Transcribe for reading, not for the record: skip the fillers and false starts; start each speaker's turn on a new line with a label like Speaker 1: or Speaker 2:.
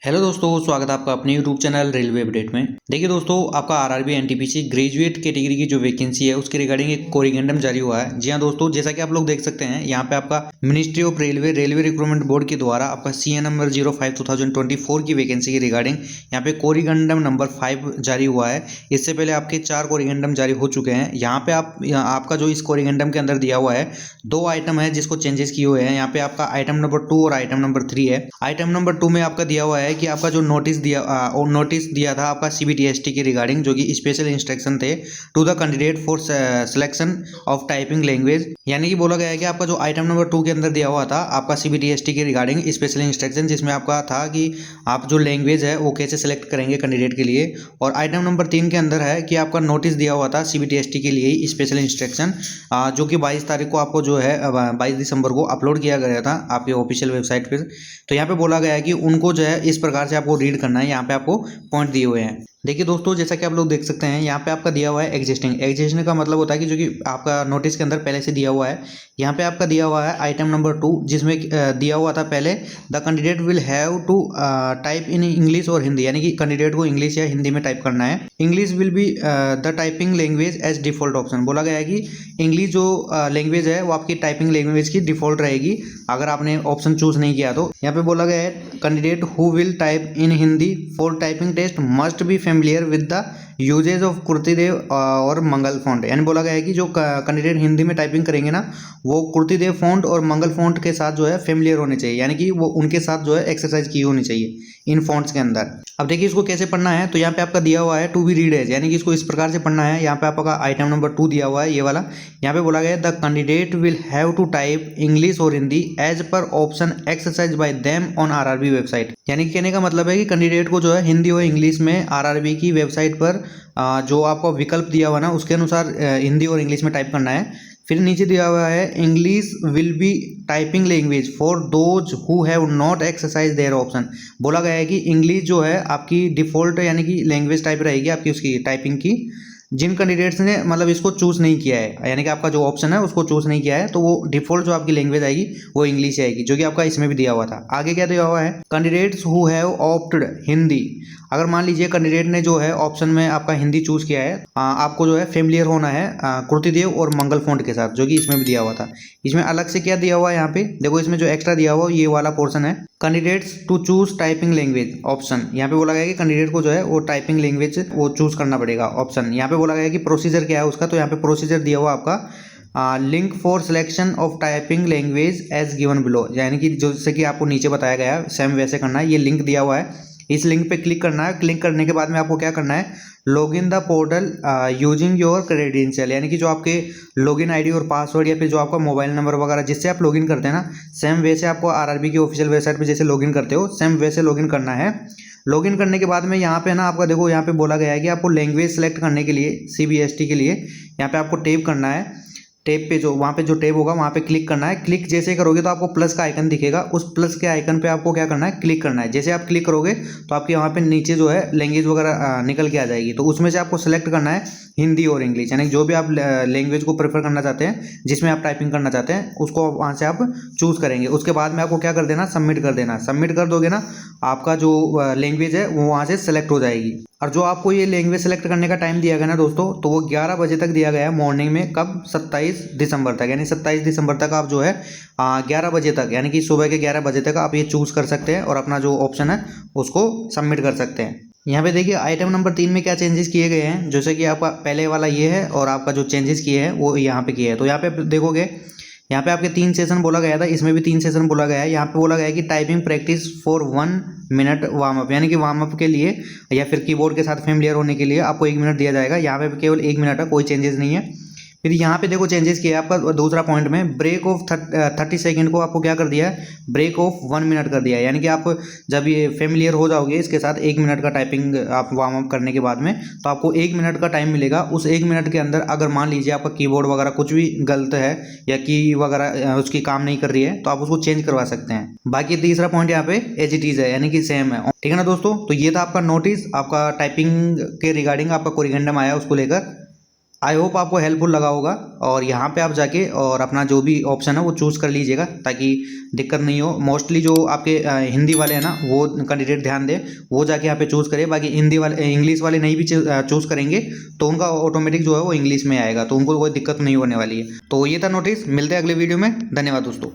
Speaker 1: Hello दोस्तों, स्वागत है आपका अपने यूट्यूब चैनल रेलवे अपडेट में। देखिए दोस्तों, आपका आरआरबी एनटीपीसी ग्रेजुएट कैटेगरी की जो वैकेंसी है उसके रिगार्डिंग एक कोरिगेंडम जारी हुआ है। जी हाँ दोस्तों, जैसा कि आप लोग देख सकते हैं यहाँ पे आपका ministry of railway recruitment board के द्वारा आपका CA नंबर 05/2024 की वैकेंसी के रिगार्डिंग यहाँ पे कोरिगेंडम नंबर 5 जारी हुआ है। इससे पहले आपके 4 कोरिगेंडम जारी हो चुके हैं। यहाँ पे आपका जो इस कोरिगेंडम के अंदर दिया हुआ है 2 आइटम है जिसको चेंजेस किए हुए हैं। यहाँ पे आपका आइटम नंबर 2 और आइटम नंबर 3 है। आइटम नंबर 2 में आपका दिया हुआ है कि आपका जो नोटिस दिया था आपका CBTST के रिगार्डिंग, जो कि स्पेशल इंस्ट्रक्शन थे to the candidate for selection of typing language. यानी कि बोला गया है कि आपका जो आइटम नंबर 2 के अंदर दिया हुआ था आपका CBTST के रिगार्डिंग स्पेशल इंस्ट्रक्शन, जिसमें आपका था कि आप जो लैंग्वेज है वो कैसे सिलेक्ट करेंगे कैंडिडेट के लिए। और आइटम नंबर 3 के अंदर है कि आपका नोटिस दिया हुआ था CBTST के लिए स्पेशल इंस्ट्रक्शन, जो कि 22 तारीख को आपको जो है 22 दिसंबर को अपलोड किया गया था आपके ऑफिशियल वेबसाइट पर। तो यहाँ पे बोला गया है कि उनको जो है इस प्रकार से आपको रीड करना है। यहाँ पे आपको पॉइंट दिए हुए हैं। देखिए दोस्तों, जैसा कि आप लोग देख सकते हैं यहाँ पे आपका दिया हुआ है एग्जिस्टिंग का मतलब होता है कि जो कि आपका नोटिस के अंदर पहले से दिया हुआ है। यहाँ पे आपका दिया हुआ है आइटम नंबर 2, जिसमें दिया हुआ था पहले the candidate will have to type in English और हिंदी, यानी कि कैंडिडेट को इंग्लिश या हिंदी में टाइप करना है। English will be the typing language as default option. बोला गया है कि इंग्लिश जो लैंग्वेज है वो आपकी टाइपिंग लैंग्वेज की डिफॉल्ट रहेगी अगर आपने ऑप्शन चूज नहीं किया तो। यहाँ पे बोला गया है candidate who will type in Hindi for typing test must be familiar with the usage of Krutidev और मंगल फॉन्ट। यानी बोला गया है कि जो कैंडिडेट हिंदी में टाइपिंग करेंगे ना वो कुर्तीदेव फॉन्ट और मंगल फॉन्ट के साथ जो है फेमिलियर होने चाहिए, यानी कि वो उनके साथ जो है एक्सरसाइज की होनी चाहिए इन फॉन्ट्स के अंदर। अब देखिए इसको कैसे पढ़ना है, तो यहाँ पे आपका दिया हुआ है टू बी रीड एज, यानी कि इसको इस प्रकार से पढ़ना है। यहाँ पे आपका आइटम नंबर 2 दिया हुआ है ये वाला। यहाँ पे बोला गया है the candidate will have to type English और Hindi as per option exercise by them on RRB website. यानी कहने का मतलब है कि कैंडिडेट को जो है हिंदी और इंग्लिश में आरआरबी की वेबसाइट पर जो आपको विकल्प दिया हुआ ना उसके अनुसार हिंदी और इंग्लिश में टाइप करना है। फिर नीचे दिया हुआ है English will be typing language for those who have not exercise their option. बोला गया है कि इंग्लिश जो है आपकी डिफॉल्ट यानी कि लैंग्वेज टाइप रहेगी आपकी उसकी टाइपिंग की, जिन कैंडिडेट्स ने मतलब इसको चूज़ नहीं किया है, यानी कि आपका जो ऑप्शन है उसको चूज़ नहीं किया है, तो वो डिफॉल्ट जो आपकी लैंग्वेज आएगी वो इंग्लिश आएगी, जो कि आपका इसमें भी दिया हुआ था। आगे क्या दिया हुआ है candidates who have opted Hindi. अगर मान लीजिए कैंडिडेट ने जो है ऑप्शन में आपका हिंदी चूज़ किया है, आपको जो है फेमिलियर होना है कुर्तीदेव और मंगल फॉन्ट के साथ, जो कि इसमें भी दिया हुआ था। इसमें अलग से क्या दिया हुआ है यहाँ पे देखो, इसमें जो एक्स्ट्रा दिया हुआ ये वाला पोर्शन है candidates to choose typing language option. यहाँ पे बोला गया है कि कैंडिडेट को जो है वो टाइपिंग लैंग्वेज वो चूज करना पड़ेगा ऑप्शन। यहाँ पे बोला गया है कि प्रोसीजर क्या है उसका, तो यहाँ पे प्रोसीजर दिया हुआ आपका link for selection of typing language as given below, यानी कि जैसे कि आपको नीचे बताया गया है सेम वैसे करना है। ये लिंक दिया हुआ है, इस लिंक पे क्लिक करना है। क्लिक करने के बाद में आपको क्या करना है log in the portal using your credential, यानी कि जो आपके लॉगिन आईडी और पासवर्ड या फिर जो आपका मोबाइल नंबर वगैरह जिससे आप लॉगिन करते हैं ना, सेम वैसे आपको आरआरबी की ऑफिशियल वेबसाइट पे जैसे लॉगिन करते हो सेम वैसे लॉगिन करना है। लॉगिन करने के बाद में यहाँ पे ना आपका देखो यहाँ पे बोला गया है कि आपको लैंग्वेज सेलेक्ट करने के लिए CBST के लिए यहाँ पे आपको टैप करना है। टैब पे जो वहाँ पे जो टैब होगा वहाँ पे क्लिक करना है। क्लिक जैसे करोगे तो आपको प्लस का आइकन दिखेगा, उस प्लस के आइकन पे आपको क्या करना है क्लिक करना है। जैसे आप क्लिक करोगे तो आपके वहाँ पे नीचे जो है लैंग्वेज वगैरह निकल के आ जाएगी, तो उसमें से आपको सेलेक्ट करना है हिंदी और इंग्लिश, यानी जो भी आप लैंग्वेज को प्रेफर करना चाहते हैं जिसमें आप टाइपिंग करना चाहते हैं उसको वहाँ से आप चूज़ करेंगे। उसके बाद में आपको क्या कर देना सबमिट कर देना। सबमिट कर दोगे ना आपका जो लैंग्वेज है वो वहाँ से सेलेक्ट हो जाएगी। और जो आपको ये लैंग्वेज सेलेक्ट करने का टाइम दिया गया ना दोस्तों, तो वो 11 बजे तक दिया गया है मॉर्निंग में, कब 27 दिसंबर तक, यानी 27 दिसंबर तक आप जो है 11 बजे तक, यानी कि सुबह के 11 बजे तक आप ये चूज़ कर सकते हैं और अपना जो ऑप्शन है उसको सबमिट कर सकते हैं। यहाँ पे देखिए आइटम नंबर 3 में क्या चेंजेस किए गए हैं, जैसे कि आपका पहले वाला ये है और आपका जो चेंजेस किए हैं वो यहाँ पे किए हैं। तो यहाँ पे देखोगे यहाँ पे आपके 3 सेशन बोला गया था, इसमें भी 3 सेशन बोला गया है। यहाँ पे बोला गया है कि typing practice for 1 minute warm up, यानी कि वार्म अप के लिए या फिर कीबोर्ड के साथ फेमिलियर होने के लिए आपको 1 मिनट दिया जाएगा। यहाँ पे केवल 1 मिनट है, कोई चेंजेस नहीं है। फिर यहाँ पे देखो चेंजेस किया है आपका दूसरा पॉइंट में ब्रेक ऑफ 30 सेकंड को आपको क्या कर दिया है ब्रेक ऑफ 1 मिनट कर दिया है, यानी कि आप जब ये फेमिलियर हो जाओगे इसके साथ 1 मिनट का टाइपिंग आप वार्म अप करने के बाद में तो आपको 1 मिनट का टाइम मिलेगा। उस 1 मिनट के अंदर अगर मान लीजिए आपका कीबोर्ड वगैरह कुछ भी गलत है या की वगैरह उसकी काम नहीं कर रही है तो आप उसको चेंज करवा सकते हैं। बाकी तीसरा पॉइंट यहाँ पे एज इट इज है, यानी कि सेम है, ठीक है ना दोस्तों। तो ये था आपका नोटिस आपका टाइपिंग के रिगार्डिंग आपका कोरिगेंडम आया उसको लेकर। आई होप आपको हेल्पफुल लगा होगा और यहाँ पे आप जाके और अपना जो भी ऑप्शन है वो चूज़ कर लीजिएगा ताकि दिक्कत नहीं हो। मोस्टली जो आपके हिंदी वाले हैं ना वो कैंडिडेट ध्यान दें, वो जाके यहाँ पे चूज़ करें। बाकी हिंदी वाले इंग्लिश वाले नहीं भी चूज़ करेंगे तो उनका ऑटोमेटिक जो है वो इंग्लिश में आएगा, तो उनको कोई दिक्कत नहीं होने वाली है। तो ये था नोटिस, मिलते हैं अगले वीडियो में। धन्यवाद दोस्तों।